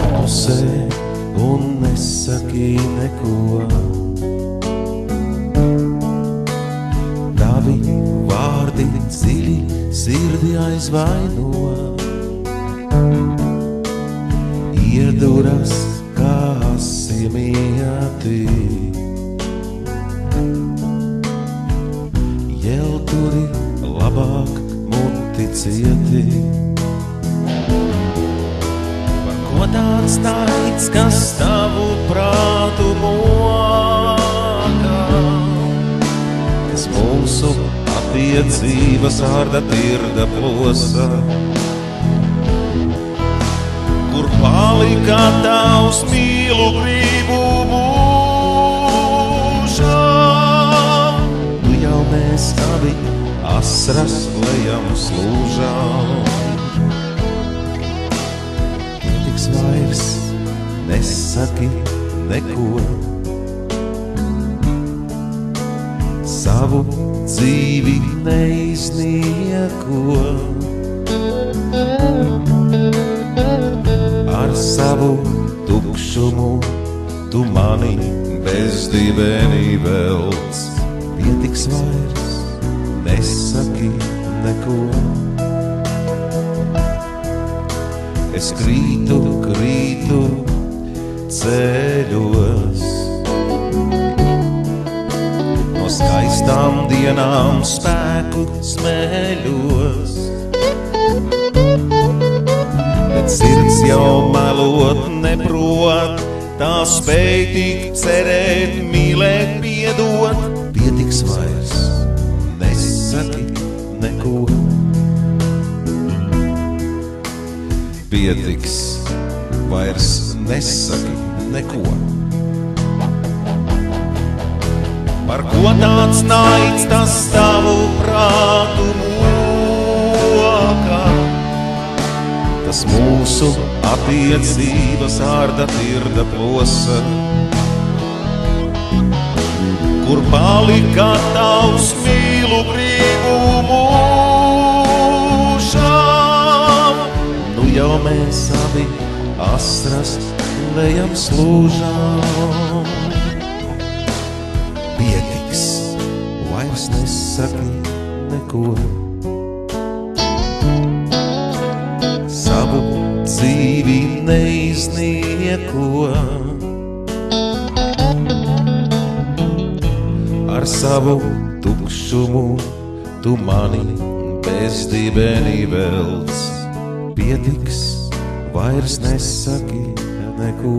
Klusē un nesaki neko. Tavi vārdi dziļi sirdi aizvaino. Ieduras kā simieti. Jelturi labāk muti cieti. Par ko tāds naids, kas tavu prātu mokā, kas mūsu attiecības ārda tirda plosa. Kur palika tavs mīlu gribu mūžā? Nu jau mēs abi asras lejam slūžām. Pietiks vairs nesaki neko. Savu dzīvi neiznieko. Ar savu tukšumu tu mani bezdibeni velc. Pietiks vairs nesaki neko. Es krītu, krītu ceļos. No skaistām dienām spēku smeļos. Bet sirds jau melot neprot, tā spēj tik cerēt, mīlēt, piedot. Pietiks vairs nesaki neko. Pietiks vairs nesaki neko. Par ko tāds naids, tas tavu prātu mokā, tas mūsu attiecības ārda tirda plosa. Kur palika tavs mīlu gribu mūžā? Nu jau mēs abi asras lejam slūžām. Pietiks, vairs nesaki neko. Savu dzīvi neiznieko. Ar savu tukšumu tu mani bezdibeni velc. Pietiks, vairs nesaki neko.